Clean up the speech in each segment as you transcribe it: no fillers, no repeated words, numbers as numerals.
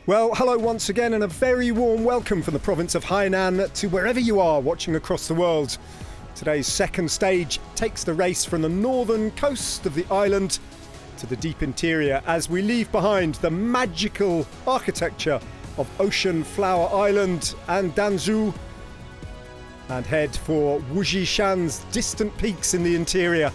Well, hello once again and a very warm welcome from the province of Hainan to wherever you are watching across the world. Today's second stage takes the race from the northern coast of the island to the deep interior as we leave behind the magical architecture of Ocean Flower Island and Danzhou and head for Wujishan's distant peaks in the interior.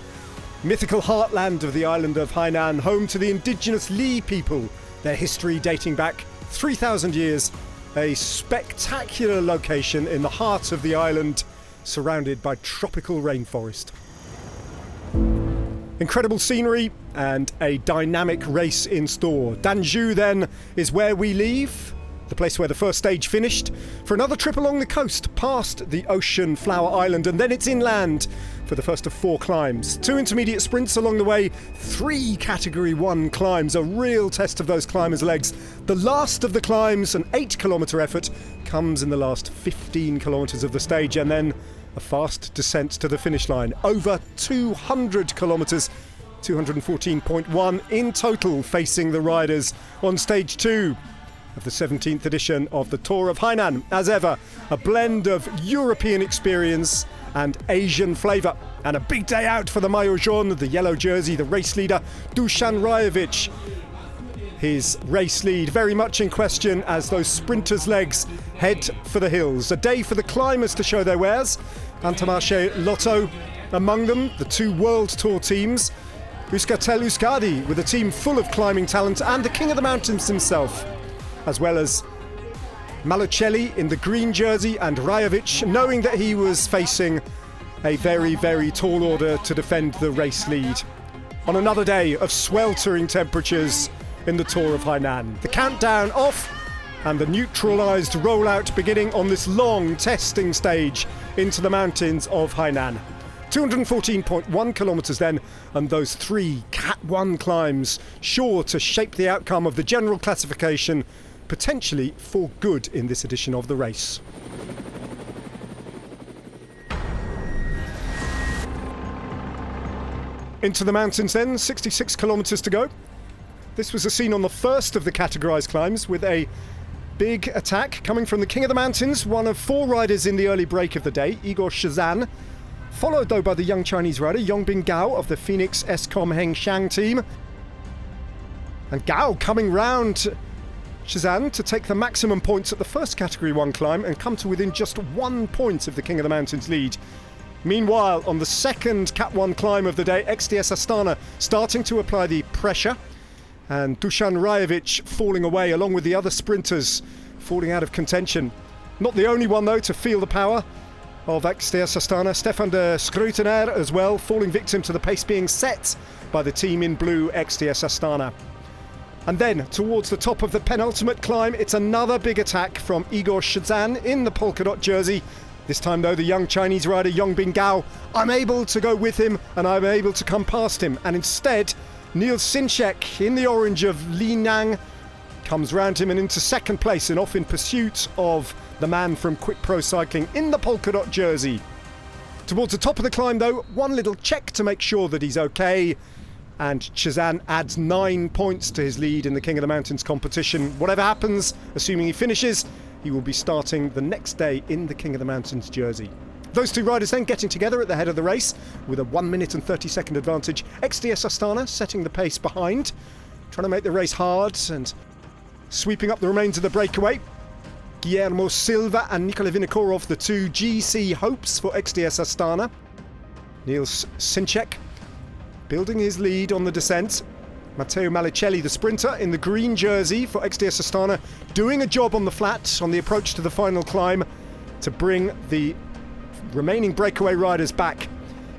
Mythical heartland of the island of Hainan, home to the indigenous Li people, their history dating back 3,000 years, a spectacular location in the heart of the island, surrounded by tropical rainforest. Incredible scenery and a dynamic race in store. Danzhou then is where we leave, the place where the first stage finished, for another trip along the coast past the Ocean Flower Island, and then it's inland for the first of 4 climbs. 2 intermediate sprints along the way, 3 Category 1 climbs, a real test of those climbers' legs. The last of the climbs, an 8-kilometre effort, comes in the last 15 kilometres of the stage, and then a fast descent to the finish line. Over 200 kilometres, 214.1 in total facing the riders on stage 2 of the 17th edition of the Tour of Hainan. As ever, a blend of European experience and Asian flavour. And a big day out for the maillot jaune, the yellow jersey, the race leader, Dusan Rajovic. His race lead very much in question as those sprinters' legs head for the hills. A day for the climbers to show their wares. Intermarché Lotto among them, the 2 World Tour teams. Euskaltel Euskadi with a team full of climbing talent, and the King of the Mountains himself, as well as Malocelli in the green jersey and Rajovic, knowing that he was facing a very, very tall order to defend the race lead. On another day of sweltering temperatures in the Tour of Hainan. The countdown off and the neutralised rollout beginning on this long testing stage into the mountains of Hainan. 214.1 kilometres then, and those 3 Cat 1 climbs sure to shape the outcome of the general classification, potentially for good in this edition of the race. Into the mountains then, 66 kilometres to go. This was a scene on the first of the categorised climbs with a big attack coming from the King of the Mountains, one of 4 riders in the early break of the day, Igor Shizan, followed though by the young Chinese rider Yongbin Gao of the Phoenix Escom Hengxiang team. And Gao coming round Shizan to take the maximum points at the first Category 1 climb and come to within just 1 point of the King of the Mountains lead. Meanwhile, on the second Cat 1 climb of the day, XDS Astana starting to apply the pressure, and Dusan Rajovic falling away along with the other sprinters, falling out of contention. Not the only one though to feel the power of XDS Astana. Stefan de Scrutenaire as well, falling victim to the pace being set by the team in blue, XDS Astana. And then, towards the top of the penultimate climb, it's another big attack from Igor Shizan in the polka dot jersey. This time though, the young Chinese rider Yongbin Gao, I'm able to go with him and I'm able to come past him. And instead, Niels Sinchek in the orange of Li Nang comes round him and into second place and off in pursuit of the man from Quick Pro Cycling in the polka dot jersey. Towards the top of the climb though, one little check to make sure that he's okay, and Shizan adds 9 points to his lead in the King of the Mountains competition. Whatever happens, assuming he finishes, he will be starting the next day in the King of the Mountains jersey. Those 2 riders then getting together at the head of the race with a 1 minute and 30 second advantage. XDS Astana setting the pace behind, trying to make the race hard and sweeping up the remains of the breakaway. Guillermo Silva and Nikola Vinokourov, the 2 GC hopes for XDS Astana. Niels Sinchek building his lead on the descent. Matteo Malocelli, the sprinter in the green jersey for XDS Astana, doing a job on the flat on the approach to the final climb to bring the remaining breakaway riders back.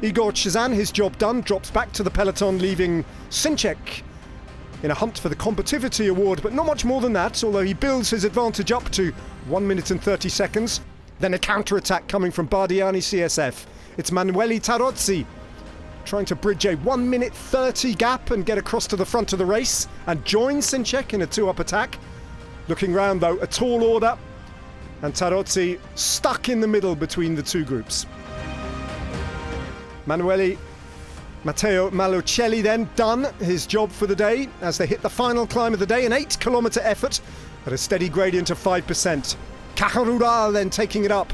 Igor Shizan, his job done, drops back to the peloton, leaving Sinchek in a hunt for the Combativity Award, but not much more than that, although he builds his advantage up to 1 minute and 30 seconds. Then a counter-attack coming from Bardiani CSF. It's Manueli Tarozzi trying to bridge a 1 minute 30 gap and get across to the front of the race and join Sinchek in a 2-up attack. Looking round though, a tall order, and Tarozzi stuck in the middle between the 2 groups. Matteo Malocelli then done his job for the day as they hit the final climb of the day, an 8-kilometre effort at a steady gradient of 5%. Cajarural then taking it up.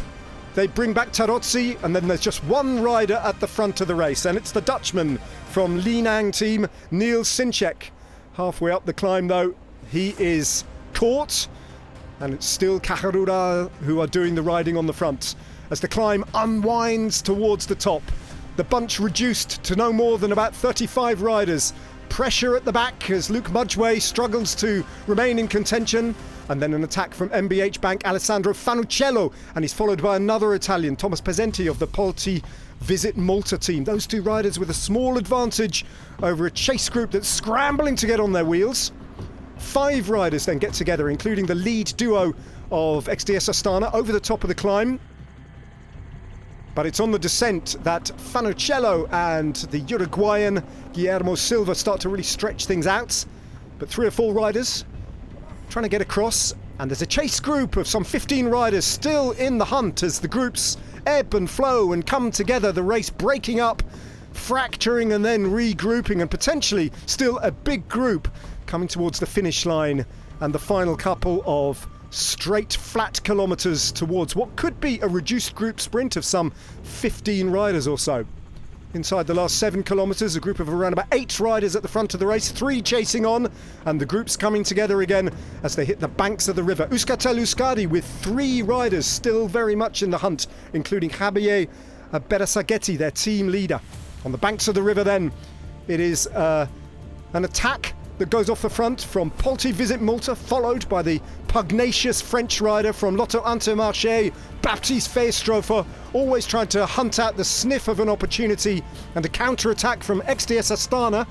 They bring back Tarozzi, and then there's just one rider at the front of the race, and it's the Dutchman from Hainan team, Niels Sinchek. Halfway up the climb though, he is caught, and it's still Cajarural who are doing the riding on the front. As the climb unwinds towards the top, the bunch reduced to no more than about 35 riders. Pressure at the back as Luke Mudgway struggles to remain in contention. And then an attack from MBH Bank, Alessandro Fanuccello, and he's followed by another Italian, Thomas Pezzenti of the Podium Visit Malta team. Those two riders with a small advantage over a chase group that's scrambling to get on their wheels. 5 riders then get together, including the lead duo of XDS Astana over the top of the climb. But it's on the descent that Fanuccello and the Uruguayan Guillermo Silva start to really stretch things out. But 3 or 4 riders trying to get across, and there's a chase group of some 15 riders still in the hunt as the groups ebb and flow and come together, the race breaking up, fracturing and then regrouping, and potentially still a big group coming towards the finish line and the final couple of straight flat kilometres towards what could be a reduced group sprint of some 15 riders or so. Inside the last 7 kilometres, a group of around about 8 riders at the front of the race, 3 chasing on, and the groups coming together again as they hit the banks of the river. Euskaltel Euskadi with 3 riders still very much in the hunt, including Javier Berasagetti, their team leader. On the banks of the river then, it is an attack that goes off the front from Podium Visit Malta, followed by the pugnacious French rider from Lotto Intermarché, Baptiste Feestrofer, always trying to hunt out the sniff of an opportunity, and a counter-attack from XDS Astana,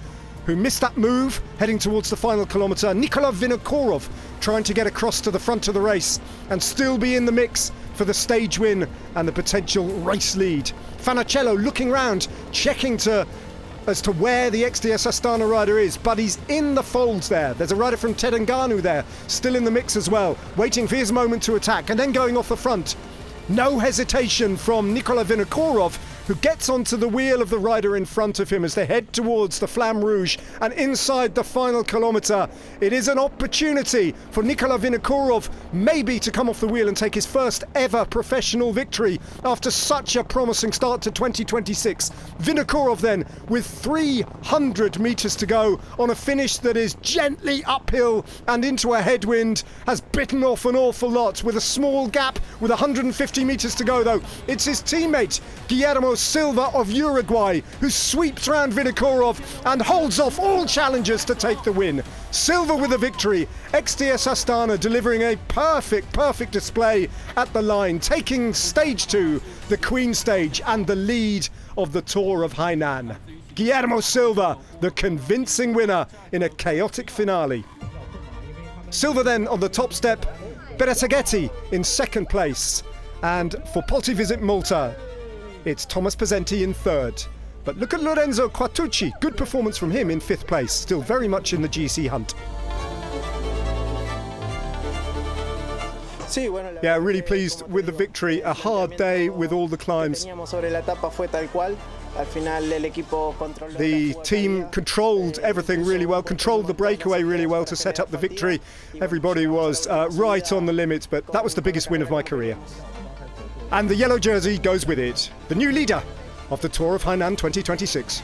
who missed that move, heading towards the final kilometre. Nikola Vinokourov trying to get across to the front of the race and still be in the mix for the stage win and the potential race lead. Fanuccello looking round, checking as to where the XDS Astana rider is, but he's in the folds there. There's a rider from Terengganu there, still in the mix as well, waiting for his moment to attack, and then going off the front. No hesitation from Nikola Vinokourov, who gets onto the wheel of the rider in front of him as they head towards the Flamme Rouge, and inside the final kilometre, it is an opportunity for Nikola Vinokourov maybe to come off the wheel and take his first ever professional victory after such a promising start to 2026. Vinokourov then with 300 metres to go on a finish that is gently uphill and into a headwind, has bitten off an awful lot with a small gap with 150 metres to go though. It's his teammate Guillermo Silva of Uruguay who sweeps round Vinokourov and holds off all challengers to take the win. Silva with a victory, XDS Astana delivering a perfect display at the line, taking stage 2, the Queen stage, and the lead of the Tour of Hainan. Guillermo Silva, the convincing winner in a chaotic finale. Silva then on the top step, Berasagetti in second place, and for Podium Visit Malta, it's Thomas Pezzenti in third. But look at Lorenzo Quartucci, good performance from him in 5th place, still very much in the GC hunt. Yeah, really pleased with the victory. A hard day with all the climbs. The team controlled everything really well, controlled the breakaway really well to set up the victory. Everybody was right on the limit, but that was the biggest win of my career. And the yellow jersey goes with it, the new leader of the Tour of Hainan 2026.